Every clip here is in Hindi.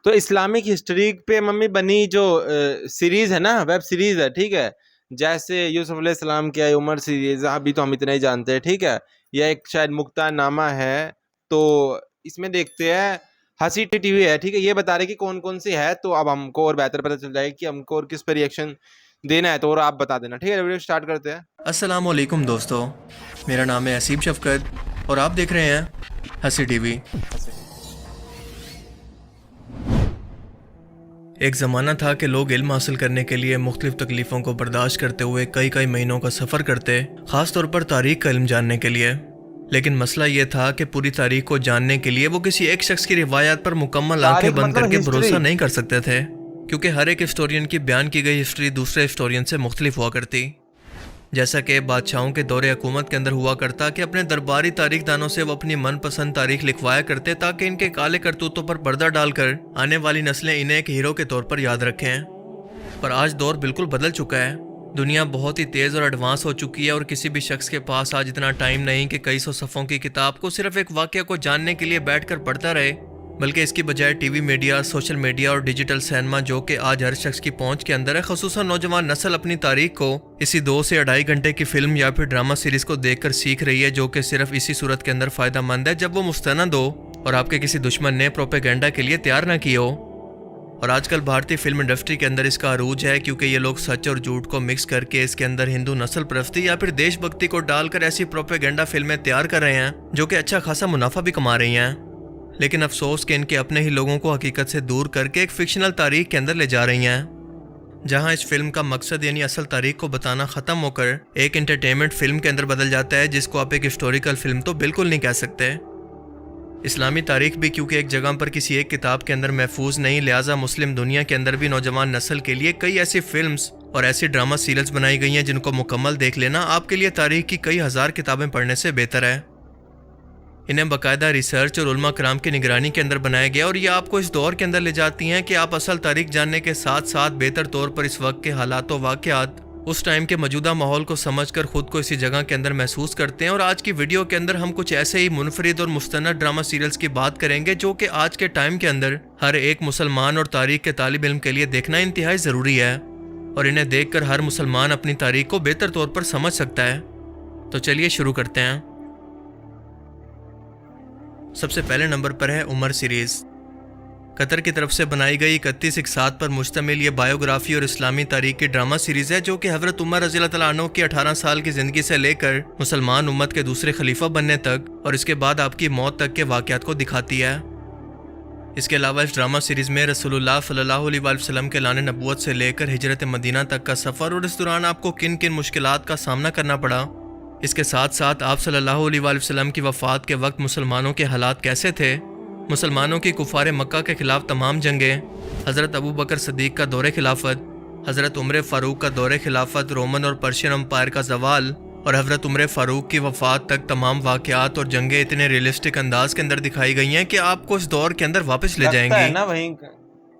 तो इस्लामिक हिस्ट्री पे मम्मी बनी जो सीरीज है ना, वेब सीरीज है, ठीक है। जैसे यूसुफ अलैहिस्सलाम की उमर सीरीज, अभी तो हम इतना ही जानते हैं, ठीक है। या एक शायद मुक्ता नामा है। तो इसमें देखते हैं, हंसी टीवी है, ठीक है। ये बता रहे कि कौन कौन सी है, तो अब हमको और बेहतर पता चल जाएगा कि हमको और किस पे रिएक्शन देना है, तो और आप बता देना, ठीक है। वीडियो स्टार्ट करते हैं। अस्सलामुअलैकुम दोस्तों, मेरा नाम है असीम शफकत और आप देख रहे हैं हंसी टीवी। एक ज़माना था कि लोग इल्म हासिल करने के लिए मुख्तलिफ तकलीफ़ों को बर्दाश्त करते हुए कई कई महीनों का सफ़र करते, ख़ास तौर पर तारीख़ का इल्म जानने के लिए। लेकिन मसला ये था कि पूरी तारीख़ को जानने के लिए वो किसी एक शख्स की रिवायत पर मुकम्मल आंखें बंद करके भरोसा नहीं कर सकते थे, क्योंकि हर एक हिस्टोरियन की बयान की गई हिस्ट्री दूसरे हिस्टोरियन से मुख्तलिफ हुआ करती। जैसा कि बादशाहों के दौरे हुकूमत के अंदर हुआ करता कि अपने दरबारी तारीखदानों से वो अपनी मनपसंद तारीख लिखवाया करते, ताकि इनके काले करतूतों पर पर्दा डालकर आने वाली नस्लें इन्हें एक हीरो के तौर पर याद रखें। पर आज दौर बिल्कुल बदल चुका है। दुनिया बहुत ही तेज़ और एडवांस हो चुकी है और किसी भी शख्स के पास आज इतना टाइम नहीं कि कई सौ सफ़ों की किताब को सिर्फ एक वाक़या को जानने के लिए बैठकर पढ़ता रहे, बल्कि इसकी बजाय टीवी मीडिया, सोशल मीडिया और डिजिटल सिनेमा, जो कि आज हर शख्स की पहुंच के अंदर है, ख़ुसूसन नौजवान नस्ल अपनी तारीख को इसी 2 से 2.5 घंटे की फिल्म या फिर ड्रामा सीरीज़ को देखकर सीख रही है, जो कि सिर्फ इसी सूरत के अंदर फ़ायदा मंद है जब वो मुस्तनद हो और आपके किसी दुश्मन ने प्रोपेगेंडा के लिए तैयार ना की हो। और आजकल भारतीय फिल्म इंडस्ट्री के अंदर इसका अरूज है, क्योंकि ये लोग सच और झूठ को मिक्स करके इसके अंदर हिंदू नस्ल परस्ती या फिर देशभक्ति को डालकर ऐसी प्रोपेगेंडा फिल्में तैयार कर रहे हैं जो कि अच्छा खासा मुनाफा भी कमा रही हैं। लेकिन अफसोस कि इनके अपने ही लोगों को हकीकत से दूर करके एक फिक्शनल तारीख के अंदर ले जा रही हैं, जहां इस फिल्म का मकसद यानी असल तारीख को बताना ख़त्म होकर एक एंटरटेनमेंट फिल्म के अंदर बदल जाता है, जिसको आप एक हिस्टोरिकल फिल्म तो बिल्कुल नहीं कह सकते। इस्लामी तारीख भी क्योंकि एक जगह पर किसी एक किताब के अंदर महफूज नहीं, लिहाजा मुस्लिम दुनिया के अंदर भी नौजवान नस्ल के लिए कई ऐसी फिल्म्स और ऐसी ड्रामा सीरीज बनाई गई हैं जिनको मुकम्मल देख लेना आपके लिए तारीख की कई हज़ार किताबें पढ़ने से बेहतर है। इन्हें बाकायदा रिसर्च और उलमा कराम की निगरानी के अंदर बनाया गया और ये आपको इस दौर के अंदर ले जाती हैं कि आप असल तारीख जानने के साथ साथ बेहतर तौर पर इस वक्त के हालात व वाक़यात, उस टाइम के मौजूदा माहौल को समझकर खुद को इसी जगह के अंदर महसूस करते हैं। और आज की वीडियो के अंदर हम कुछ ऐसे ही मुनफरिद और मुस्तनद ड्रामा सीरियल्स की बात करेंगे जो कि आज के टाइम के अंदर हर एक मुसलमान और तारीख के तालिब इल्म के लिए देखना इंतहाई ज़रूरी है, और इन्हें देखकर हर मुसलमान अपनी तारीख को बेहतर तौर पर समझ सकता है। तो चलिए शुरू करते हैं। सबसे पहले नंबर पर है उमर सीरीज़। कतर की तरफ से बनाई गई 31 इकसात पर मुश्तमिल ये बायोग्राफी और इस्लामी तारीख की ड्रामा सीरीज़ है, जो कि हज़रत उमर रज़ियल्लाहु तआला अन्हु की 18 साल की ज़िंदगी से लेकर मुसलमान उम्मत के दूसरे खलीफा बनने तक और इसके बाद आपकी मौत तक के वाक़यात को दिखाती है। इसके अलावा इस ड्रामा सीरीज़ में रसूलुल्लाह सल्लल्लाहु अलैहि वसल्लम के लाने नबूवत से लेकर हिजरत मदीना तक का सफ़र और इस दौरान आपको किन किन मुश्किलात का सामना करना पड़ा, इसके साथ साथ आप सल्लल्लाहु अलैहि वसल्लम की वफ़ात के वक्त मुसलमानों के हालात कैसे थे, मुसलमानों की कुफार मक्का के ख़िलाफ़ तमाम जंगें, हज़रत अबू बकर सदीक़ का दौरे खिलाफत, हज़रत उमर फ़ारूक का दौरे खिलाफत, रोमन और पर्शियन अम्पायर का जवाल और हज़रत उमर फ़ारूक की वफ़ात तक तमाम वाक़यात और जंगें इतने रियलिस्टिक अंदाज के अंदर दिखाई गई हैं कि आपको इस दौर के अंदर वापस ले जाएंगी।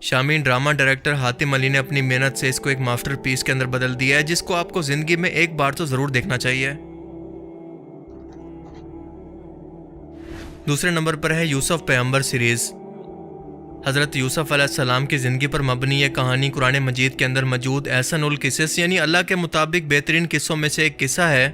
शामीन ड्रामा डायरेक्टर हातिम अली ने अपनी मेहनत से इसको एक मास्टरपीस के अंदर बदल दिया है, जिसको आपको ज़िंदगी में एक बार तो ज़रूर देखना चाहिए। दूसरे नंबर पर है यूसुफ पैगंबर सीरीज़। हज़रत यूसुफ अलैहिस्सलाम की ज़िंदगी पर मबनी यह कहानी कुरान मजीद के अंदर मौजूद एहसनुल किस्स यानी अल्लाह के मुताबिक बेहतरीन किस्सों में से एक किस्सा है।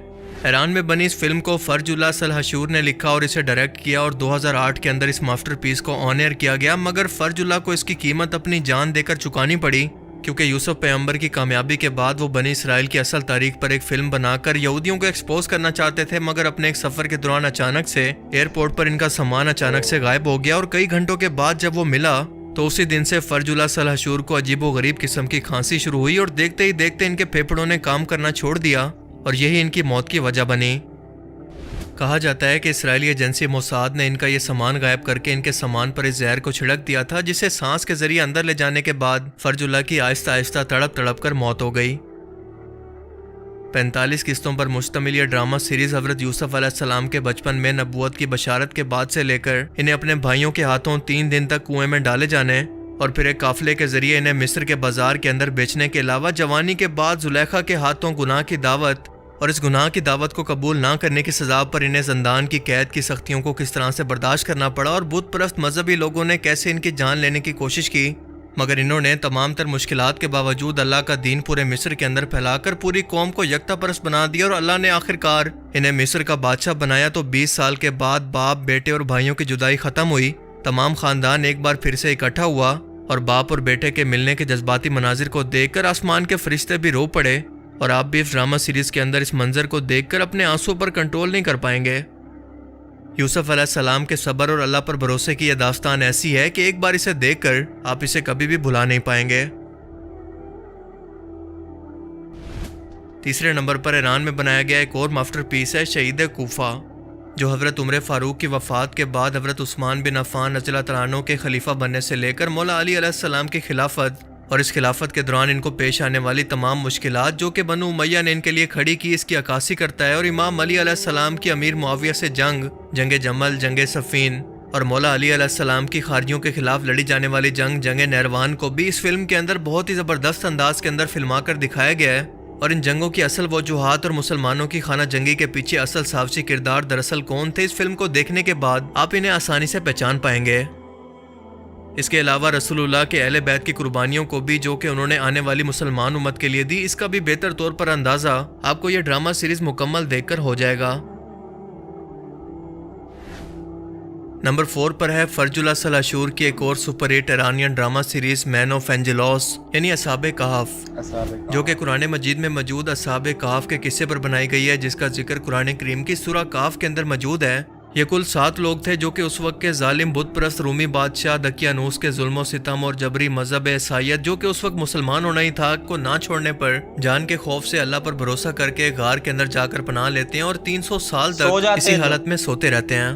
ईरान में बनी इस फिल्म को फरजुल्लाह सलहशूर ने लिखा और इसे डायरेक्ट किया और 2008 के अंदर इस मास्टरपीस को ऑन एयर किया गया, मगर फरजुल्लाह को इसकी कीमत अपनी जान देकर चुकानी पड़ी, क्योंकि यूसुफ पैगंबर की कामयाबी के बाद वो बनी इसराइल की असल तारीख पर एक फिल्म बनाकर यहूदियों को एक्सपोज करना चाहते थे, मगर अपने एक सफ़र के दौरान अचानक से एयरपोर्ट पर इनका सामान अचानक से गायब हो गया और कई घंटों के बाद जब वो मिला तो उसी दिन से फरजुल्लाह सलहशूर को अजीबो गरीब किस्म की खांसी शुरू हुई और देखते ही देखते इनके फेफड़ों ने काम करना छोड़ दिया और यही इनकी मौत की वजह बनी। कहा जाता है कि इसराइली एजेंसी मोसाद ने इनका ये सामान गायब करके इनके सामान पर इस जहर को छिड़क दिया था, जिसे सांस के जरिए अंदर ले जाने के बाद फरजुल्लाह की आहिस्ता आहिस्ता तड़प तड़प कर मौत हो गई। 45 किस्तों पर मुश्तमिल यह ड्रामा सीरीज़ हज़रत यूसुफ अलैहिस्सलाम के बचपन में नबूवत की बशारत के बाद से लेकर इन्हें अपने भाइयों के हाथों 3 दिन तक कुएं में डाले जाने और फिर एक काफिले के जरिए इन्हें मिस्र के बाजार के अंदर बेचने के अलावा जवानी के बाद जुलेखा के हाथों गुनाह की दावत और इस गुनाह की दावत को कबूल ना करने की सज़ा पर इन्हें ज़ंदान की कैद की सख्तियों को किस तरह से बर्दाश्त करना पड़ा और बुत परस्त मजहबी लोगों ने कैसे इनकी जान लेने की कोशिश की, मगर इन्होंने तमाम तर मुश्किलात के बावजूद अल्लाह का दीन पूरे मिस्र के अंदर फैलाकर पूरी कौम को यकता परस्त बना दिया और अल्लाह ने आखिरकार इन्हें मिस्र का बादशाह बनाया। तो 20 साल के बाद बाप, बेटे और भाइयों की जुदाई ख़त्म हुई। तमाम ख़ानदान एक बार फिर से इकट्ठा हुआ और बाप और बेटे के मिलने के जज्बाती मनाजिर को देखकर आसमान के फरिश्ते भी रो पड़े। और आप भी इस ड्रामा सीरीज़ के अंदर इस मंजर को देखकर अपने आंसू पर कंट्रोल नहीं कर पाएंगे। यूसुफ अलैहिस्सलाम के सब्र और अल्लाह पर भरोसे की यह दास्तान ऐसी है कि एक बार इसे देखकर आप इसे कभी भी भुला नहीं पाएंगे। तीसरे नंबर पर ईरान में बनाया गया एक और मास्टरपीस है शहीद कूफा, जो हज़रत उमर फ़ारूक की वफ़ात के बाद हज़रत उस्मान बिन अफ़ान रज़ियल्लाहु तआला अन्हु के खलीफा बनने से लेकर मौला अली अलैहिस्सलाम की खिलाफत और इस खिलाफत के दौरान इनको पेश आने वाली तमाम मुश्किलात जो कि बनु उमैया ने इनके लिए खड़ी की, इसकी अक्कासी करता है। और इमाम अली अलैहिस्सलाम की अमीर मुआविया से जंग जमल, जंग सफ़ीन और मौला अली अलैहिस्सलाम की खारजियों के खिलाफ लड़ी जाने वाली जंग नहरवान को भी इस फिल्म के अंदर बहुत ही ज़बरदस्त अंदाज के अंदर फिल्मा कर दिखाया गया है। और इन जंगों की असल वजूहात और मुसलमानों की खाना जंगी के पीछे असल सावची किरदार दरअसल कौन थे, इस फिल्म को देखने के बाद आप इन्हें आसानी से पहचान पाएंगे। इसके अलावा रसूलुल्लाह के अहले बैत की कुर्बानियों को भी जो कि उन्होंने आने वाली मुसलमान उम्मत के लिए दी, इसका भी बेहतर तौर पर अंदाज़ा आपको यह ड्रामा सीरीज़ मुकम्मल देखकर हो जाएगा। नंबर 4 पर है फर्जुल असल अशूर की एक और super hit Iranian drama series man of Angelos यानी असहाब कहफ, जो कि कुरान मजीद में मौजूद असहाब कहफ के किस्से पर बनाई गई है, जिसका जिक्र कुरान करीम की सूरह कहफ के अंदर मौजूद है। ये कुल 7 लोग थे जो कि उस वक्त के जालिम बुत परस्त रूमी बादशाह दकियानूस के जुल्म सितम और जबरी मजहब ईसाईयत, जो कि उस वक्त मुसलमान होना ही था, को ना छोड़ने पर जान के खौफ से अल्लाह पर भरोसा करके गार के अंदर जाकर पनाह लेते हैं और 300 साल तक इसी हालत में सोते रहते हैं,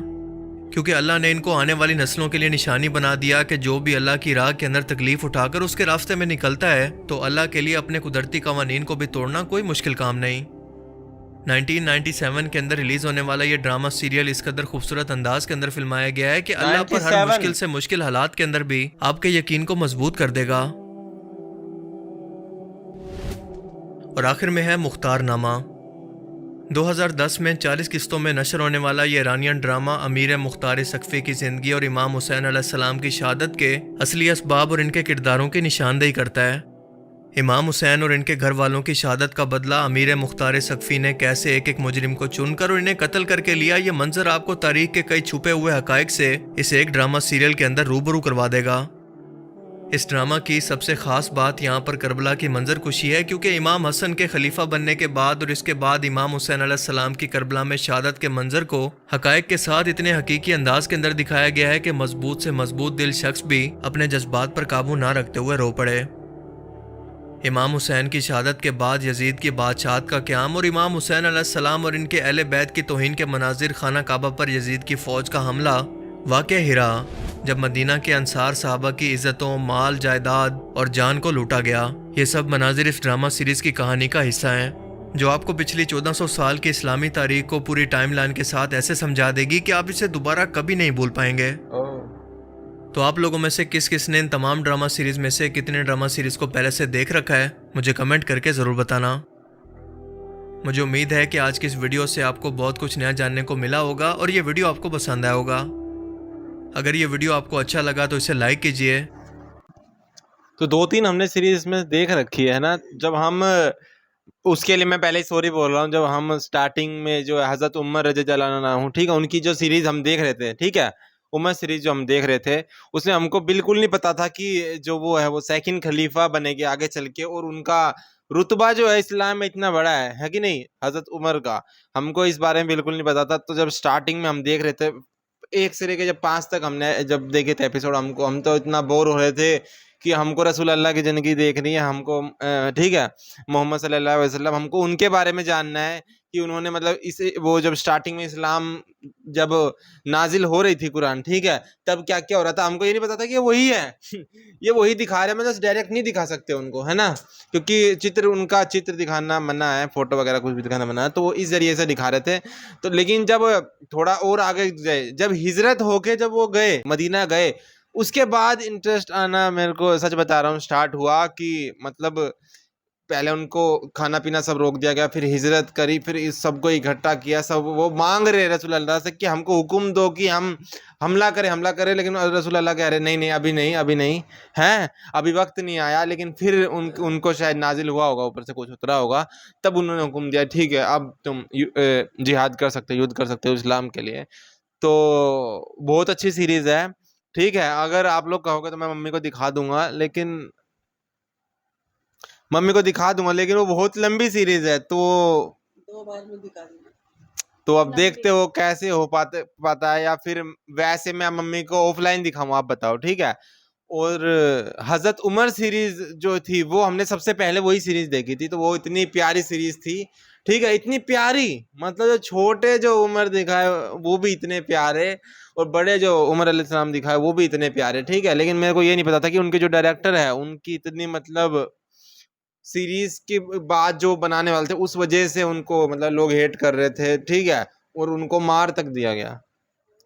क्योंकि अल्लाह ने इनको आने वाली नस्लों के लिए निशानी बना दिया कि जो भी अल्लाह की राह के अंदर तकलीफ उठाकर उसके रास्ते में निकलता है तो अल्लाह के लिए अपने कुदरती कवानीन को भी तोड़ना कोई मुश्किल काम नहीं। 1997 के अंदर रिलीज होने वाला ये ड्रामा सीरियल इस कदर खूबसूरत अंदाज के अंदर फिल्माया गया है कि अल्लाह पर हर मुश्किल से मुश्किल हालात के अंदर भी आपके यकीन को मजबूत कर देगा। और आखिर में है मुख्तार नामा। 2010 में 40 किस्तों में नशर होने वाला ये ईरानियन ड्रामा अमीर मुख्तार सकफ़ी की ज़िंदगी और इमाम हुसैन अलैहिस्सलाम की शहादत के असली असबाब और इनके किरदारों की निशानदेही करता है। इमाम हुसैन और इनके घर वालों की शहादत का बदला अमीर मुख्तार सकफ़ी ने कैसे एक एक मुजरिम को चुनकर और इन्हें कत्ल करके लिया, ये मंजर आपको तारीख के कई छुपे हुए हकायक से इस एक ड्रामा सीरियल के अंदर रूबरू करवा देगा। इस ड्रामा की सबसे ख़ास बात यहाँ पर करबला की मंजर कुशी है, क्योंकि इमाम हसन के खलीफा बनने के बाद और इसके बाद इमाम हुसैन अलैहिस्सलाम की करबला में शहादत के मंजर को हकायक के साथ इतने हकीकी अंदाज के अंदर दिखाया गया है कि मजबूत से मजबूत दिल शख्स भी अपने जज्बात पर काबू ना रखते हुए रो पड़े। इमाम हुसैन की शहादत के बाद यजीद की बादशाहत का क़याम और इमाम हुसैन अलैहिस्सलाम और इनके अहले बैत की तौहीन के मनाजिर, खाना काबा पर यजीद की फ़ौज का हमला, वाक़या हिरा जब मदीना के अंसार साहबा की इज़्ज़तों, माल, जायदाद और जान को लूटा गया, ये सब मनाजिर इस ड्रामा सीरीज़ की कहानी का हिस्सा हैं, जो आपको पिछली 1400 साल की इस्लामी तारीख को पूरी टाइमलाइन के साथ ऐसे समझा देगी कि आप इसे दोबारा कभी नहीं भूल पाएंगे। तो आप लोगों में से किस किस ने इन तमाम ड्रामा सीरीज़ में से कितने ड्रामा सीरीज़ को पहले से देख रखा है, मुझे कमेंट करके ज़रूर बताना। मुझे उम्मीद है कि आज की इस वीडियो से आपको बहुत कुछ नया जानने को मिला होगा और ये वीडियो आपको पसंद आया होगा। अगर ये वीडियो आपको अच्छा लगा तो इसे लाइक कीजिए। तो 2-3 हमने सीरीज में देख रखी है ना। जब हम उसके लिए मैं पहले ही सॉरी बोल रहा हूँ, जब हम स्टार्टिंग में जो हज़रत उमर रज़ियल्लाहु अन्हु, ठीक है, उनकी जो सीरीज़ हम देख रहे थे, ठीक है, उमर सीरीज़ जो हम देख रहे थे, उसमें हमको बिल्कुल नहीं पता था कि जो वो है वो सेकंड खलीफा बनेंगे आगे चल के, और उनका रुतबा जो है इस्लाम में इतना बड़ा है कि नहीं, हज़रत उमर का। हमको इस बारे में बिल्कुल नहीं पता था। तो जब स्टार्टिंग में हम देख रहे थे 1 से लेके जब 5 तक हमने जब देखे थे एपिसोड, हम तो इतना बोर हो रहे थे कि हमको रसूल अल्लाह की ज़िंदगी देखनी है, हमको ठीक है, मोहम्मद सल्लल्लाहु अलैहि वसल्लम, हमको उनके बारे में जानना है कि उन्होंने मतलब इसे वो जब स्टार्टिंग में इस्लाम जब नाजिल हो रही थी कुरान, ठीक है, तब क्या क्या हो रहा था, हमको ये नहीं पता था कि ये वही है ये वही दिखा रहे हैं। मतलब डायरेक्ट नहीं दिखा सकते उनको, है ना, क्योंकि उनका चित्र दिखाना मना है, फोटो वगैरह कुछ भी दिखाना मना है, तो वो इस जरिए से दिखा रहे थे। तो लेकिन जब थोड़ा और आगे गए, जब हिजरत होके जब वो गए मदीना गए, उसके बाद इंटरेस्ट आना, मेरे को सच बता रहा हूँ, स्टार्ट हुआ कि मतलब पहले उनको खाना पीना सब रोक दिया गया, फिर हिजरत करी, फिर इस सबको इकट्ठा किया। सब वो मांग रहे रसूल अल्लाह से कि हमको हुक्म दो कि हम हमला करें, लेकिन रसूल अल्लाह कह रहे नहीं नहीं, अभी नहीं, अभी नहीं है, अभी वक्त नहीं आया। लेकिन फिर उनको शायद नाजिल हुआ होगा, ऊपर से कुछ उतरा होगा, तब उन्होंने हुक्म दिया ठीक है अब तुम जिहाद कर सकते हो, युद्ध कर सकते हो इस्लाम के लिए। तो बहुत अच्छी सीरीज है, ठीक है। अगर आप लोग कहोगे तो मैं मम्मी को दिखा दूंगा, लेकिन वो बहुत लंबी सीरीज है। तो 2 बार में दिखा दूंगा। अब देखते हो कैसे हो पाता है, या फिर वैसे मैं मम्मी को ऑफलाइन दिखाऊं, आप बताओ, ठीक है। और हजरत उमर सीरीज जो थी वो हमने सबसे पहले वही सीरीज देखी थी, तो वो इतनी प्यारी सीरीज थी, ठीक है, इतनी प्यारी, मतलब जो छोटे जो उमर दिखाए वो भी इतने प्यारे, और बड़े जो उमर अलैहिस्सलाम दिखाए वो भी इतने प्यारे, ठीक है। लेकिन मेरे को ये नहीं पता था कि उनके जो डायरेक्टर है उनकी इतनी मतलब सीरीज के बाद जो बनाने वाले थे उस वजह से उनको मतलब लोग हेट कर रहे थे, ठीक है। और उनको मार तक दिया गया,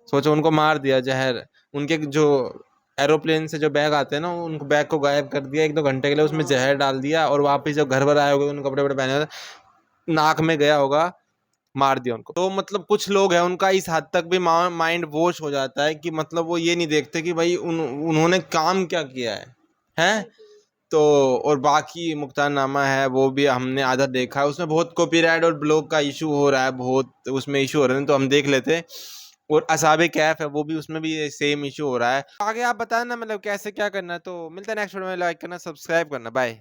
सोचो उनको मार दिया, जहर, उनके जो एरोप्लेन से जो बैग आते हैं ना, उनको बैग को गायब कर दिया 1-2 घंटे के लिए, उसमें जहर डाल दिया, और वापस जब घर पर आए होंगे उन्होंने कपड़े वपड़े पहने होते, नाक में गया होगा, मार दिया उनको। तो मतलब कुछ लोग हैं उनका इस हद तक भी माइंड वॉश हो जाता है कि मतलब वो ये नहीं देखते कि भाई उन्होंने काम क्या किया है। तो और बाकी मुख्तारनामा है वो भी हमने आधा देखा है, उसमें बहुत कॉपीराइट और ब्लॉग का इशू हो रहा है, बहुत उसमें इशू हो रहे हैं, तो हम देख लेते। और असाबे कैफ है वो भी, उसमें भी सेम इशू हो रहा है। आगे आप बताना मतलब कैसे क्या करना है। तो मिलता है नेक्स्ट वीडियो में, लाइक करना, सब्सक्राइब करना, बाय।